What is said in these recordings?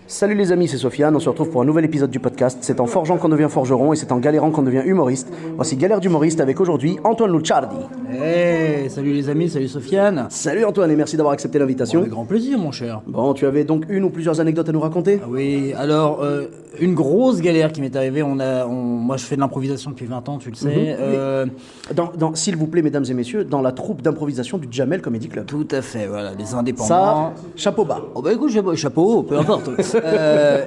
Salut les amis, c'est Sofiane, on se retrouve pour un nouvel épisode du podcast. C'est en forgeant qu'on devient forgeron et c'est en galérant qu'on devient humoriste. Voici Galère d'humoriste avec aujourd'hui Antoine Luciardi. Hey, salut les amis, salut Sofiane. Salut Antoine et merci d'avoir accepté l'invitation. Avec grand plaisir mon cher. Bon, tu avais donc une ou plusieurs anecdotes à nous raconter? Ah oui, alors une grosse galère qui m'est arrivée, moi je fais de l'improvisation depuis 20 ans, tu le sais. S'il vous plaît, mesdames et messieurs, dans la troupe d'improvisation du Jamel Comedy Club. Tout à fait, voilà, les indépendants. Ça, chapeau bas. Oh bah écoute, chapeau, peu importe.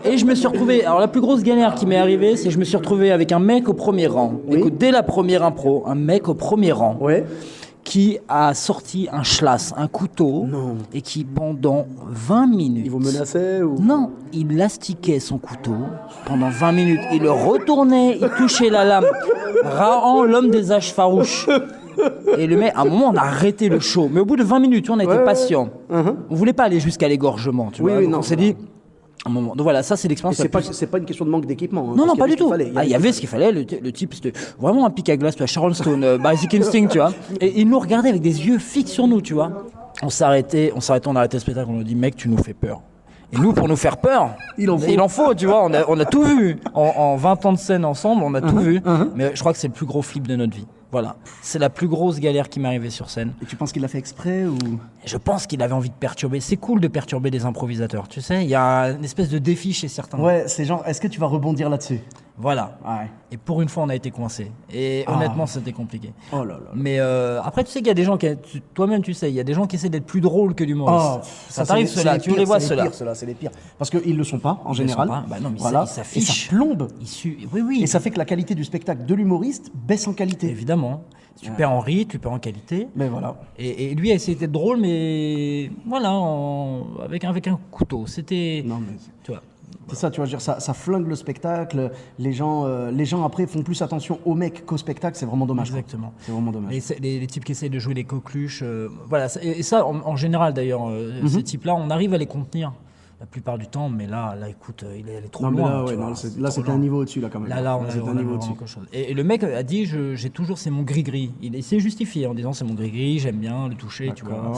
Et je me suis retrouvé, alors la plus grosse galère qui m'est arrivée, c'est que je me suis retrouvé avec un mec au premier rang. Oui. Écoute, dès la première impro, un mec au premier rang. Ouais. Qui a sorti un schlass, un couteau, Non. et qui pendant 20 minutes... Il vous menaçait ou... Non, il lastiquait son couteau pendant 20 minutes. Il le retournait, il touchait la lame. Rahan, l'homme des âges farouches. Et le mec, à un moment, on a arrêté le show. Mais au bout de 20 minutes, tu vois, on a été patient. On voulait pas aller jusqu'à l'égorgement, tu vois. Oui, Donc non. on s'est dit... Un moment. Donc voilà, ça c'est Et l'expérience. c'est pas une question de manque d'équipement. Non, parce pas qu'il y du tout. avait ce qu'il fallait. Il y avait ce qu'il fallait. Le type, c'était vraiment un pic à glace, tu vois, Sharon Stone, Basic Instinct, tu vois. Et il nous regardait avec des yeux fixes sur nous, tu vois. On s'arrêtait, on a arrêté le spectacle, on nous dit, mec, tu nous fais peur. Et nous, pour nous faire peur, il en faut, tu vois. On a tout vu. En 20 ans de scène ensemble, on a tout vu. Mais je crois que c'est le plus gros flip de notre vie. Voilà. C'est la plus grosse galère qui m'est arrivée sur scène. Et tu penses qu'il l'a fait exprès ou... Je pense qu'il avait envie de perturber. C'est cool de perturber des improvisateurs, tu sais. Il y a une espèce de défi chez certains. Ouais, c'est genre, est-ce que tu vas rebondir là-dessus? Voilà. Ouais. Et pour une fois, on a été coincés. Et honnêtement, c'était compliqué. Oh là là. Mais après, tu sais qu'il y a des gens toi-même, tu sais, il y a des gens qui essaient d'être plus drôles que l'humoriste. Ça t'arrive ceux-là, tu les vois ceux-là. C'est les pires. Parce qu'ils le sont pas, en général. Bah non, mais voilà. ils s'affichent. Et ça plombe. Oui. Et ça fait que la qualité du spectacle de l'humoriste baisse en qualité. Évidemment. Tu perds en rythme, tu perds en qualité. Mais voilà. Et lui a essayé d'être drôle, mais voilà, avec un couteau. C'était. Non, mais... Tu vois. C'est ça, tu vois, ça flingue le spectacle. Les gens après font plus attention au mec qu'au spectacle. C'est vraiment dommage. Exactement. C'est vraiment dommage. Les types qui essayent de jouer les coqueluches, voilà. Et ça, en général d'ailleurs, ces types-là, on arrive à les contenir la plupart du temps, mais là, écoute, il est trop loin. Là, c'était un niveau au-dessus, là, quand même. Là, on c'était a un niveau au-dessus. quelque chose. Et le mec a dit, j'ai toujours, c'est mon gris-gris. Il s'est justifié en disant, c'est mon gris-gris, j'aime bien le toucher, tu vois.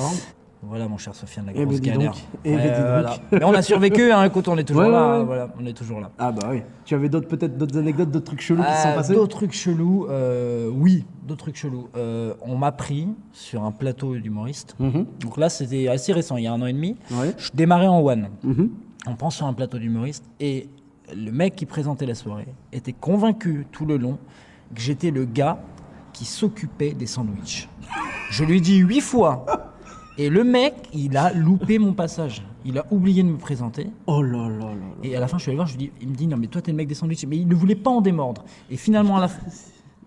Voilà, mon cher Sofiane, la grosse galère. Voilà. Mais on a survécu, hein, écoute, on est toujours là. Voilà, on est toujours là. Ah bah oui. Tu avais peut-être d'autres anecdotes, d'autres trucs chelous qui se sont passés? D'autres trucs chelous, oui, d'autres trucs chelous. On m'a pris sur un plateau d'humoriste. Donc là, c'était assez récent, il y a 1 an et demi. Ouais. Je démarrais en one. On prend sur un plateau d'humoriste et le mec qui présentait la soirée était convaincu tout le long que j'étais le gars qui s'occupait des sandwichs. Je lui dis 8 fois. Et le mec, il a loupé mon passage. Il a oublié de me présenter. Oh là là là là. Et à la fin, je suis allé voir, il me dit, non mais toi t'es le mec des sandwichs. Mais il ne voulait pas en démordre. Et finalement, à la fin,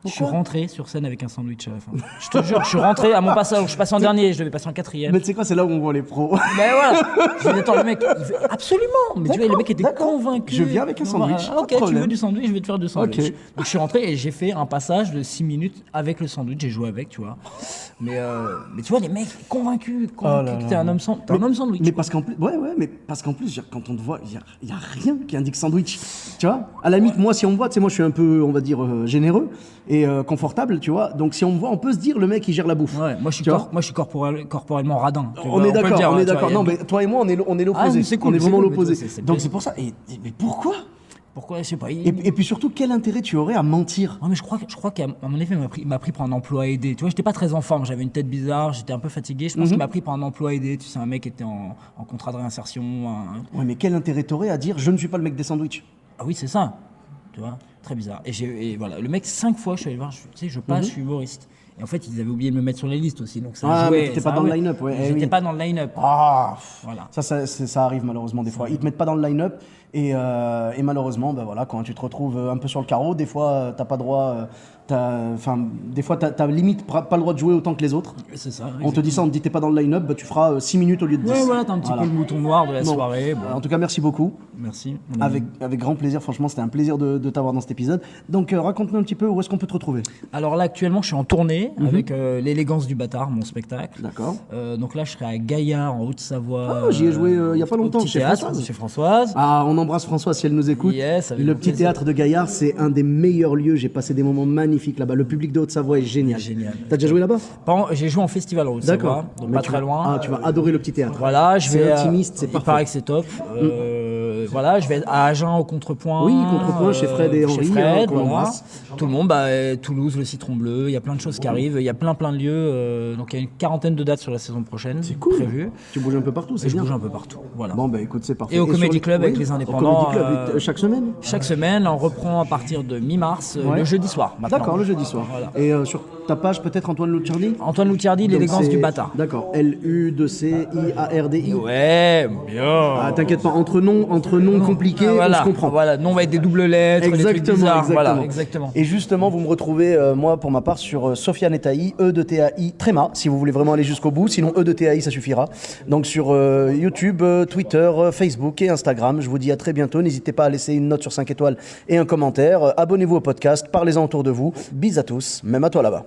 je suis rentré sur scène avec un sandwich à la fin. Je te jure, je suis rentré à mon passage. Je suis passé en dernier, je devais passer en 4e. Mais tu sais quoi, c'est là où on voit les pros. Mais voilà. Je dis, attends, le mec, il veut absolument. Mais tu vois, le mec était convaincu. Je viens avec un sandwich. Ah, ok, tu veux du sandwich, je vais te faire du sandwich. Okay. Donc je suis rentré et j'ai fait un passage de 6 minutes avec le sandwich. J'ai joué avec, tu vois. Mais tu vois, les mecs convaincus que t'es un homme sandwich. Mais parce qu'en plus, mais parce qu'en plus, quand on te voit, il y a rien qui indique sandwich. Tu vois, à la limite, moi, si on me voit, tu sais, moi, je suis un peu, on va dire, généreux et confortable, tu vois. Donc, si on me voit, on peut se dire, le mec, il gère la bouffe. Ouais, moi, je suis corporellement radin. On est d'accord. Non, mais toi et moi, on est l'opposé. C'est cool, on est vraiment cool, l'opposé. Donc, c'est pour ça. Mais pourquoi? Pourquoi, je sais pas. Et puis surtout, quel intérêt tu aurais à mentir? Ouais, mais je crois qu'à mon effet, il m'a pris pour un emploi aidé. Tu vois, j'étais pas très en forme, j'avais une tête bizarre, j'étais un peu fatigué. Je pense qu'il m'a pris pour un emploi aidé. Tu sais, un mec qui était en contrat de réinsertion. Ouais, mais quel intérêt t'aurais à dire, je ne suis pas le mec des sandwichs? Ah oui, c'est ça. Tu vois, très bizarre. Et voilà, le mec, 5 fois, je suis allé voir, tu sais, je passe, je suis humoriste. Et en fait, ils avaient oublié de me mettre sur les listes aussi. Donc ça jouait. Mais t'étais pas dans le line-up, ouais. J'étais pas dans le line-up. Ah, voilà. Ça arrive malheureusement des fois. Ils te mettent pas dans le line-up et malheureusement, ben voilà, quand tu te retrouves un peu sur le carreau, des fois, t'as pas droit. Des fois, t'as limite pas le droit de jouer autant que les autres. C'est ça. On te dit ça, on te dit t'es pas dans le line-up, bah, tu feras 6 minutes au lieu de 10. Ouais, voilà, t'as un petit peu le mouton noir de la soirée. Bon. En tout cas, merci beaucoup. Merci. Avec grand plaisir, franchement, c'était un plaisir de t'avoir dans cet épisode. Donc, raconte-nous un petit peu où est-ce qu'on peut te retrouver. Alors là, actuellement, je suis en tournée avec l'élégance du bâtard, mon spectacle. D'accord. Donc là, je serai à Gaillard, en Haute-Savoie. J'y ai joué il y a pas longtemps, chez Françoise. Chez Françoise. Ah, on embrasse Françoise si elle nous écoute. Yes, le petit théâtre de Gaillard, c'est un des meilleurs lieux. J'ai passé des moments magnifiques là-bas. Le public de Haute-Savoie est génial. T'as déjà joué là-bas? J'ai joué en festival en Haute-Savoie, donc pas très loin. Ah, tu vas adorer le petit théâtre. Voilà, c'est intimiste, c'est parfait. Il paraît que c'est top. voilà, je vais être à Agen au Contrepoint. Oui, Contrepoint, chez Fred et Henri, qu'on voilà. embrasse. Tout le monde, Toulouse, le Citron Bleu, il y a plein de choses qui arrivent, il y a plein de lieux, donc il y a une quarantaine de dates sur la saison prochaine. C'est cool. Prévues. Tu bouges un peu partout, c'est Et je bien. bouge un peu partout, voilà. Bon, bah écoute, c'est parfait. Et au Comedy sur Club avec les indépendants. Au Comedy Club, chaque semaine Chaque semaine, on reprend à partir de mi-mars, le jeudi soir. Maintenant. D'accord, le jeudi soir. Voilà. Et sur ta page, peut-être Antoine Luciardi. Antoine Loutiardi, Donc, l'élégance c'est- du bâtard. D'accord, Luciardi. Ouais, bien. Ah, t'inquiète pas, entre noms compliqués, voilà, on se comprend. Voilà, non, on va être des doubles lettres, des trucs bizarres. Voilà, exactement. Et justement, vous me retrouvez, moi, pour ma part, sur Sofiane Etaï, E de TAI, Tréma, si vous voulez vraiment aller jusqu'au bout. Sinon, E de TAI, ça suffira. Donc, sur YouTube, Twitter, Facebook et Instagram. Je vous dis à très bientôt. N'hésitez pas à laisser une note sur 5 étoiles et un commentaire. Abonnez-vous au podcast, parlez-en autour de vous. Bis à tous, même à toi là-bas.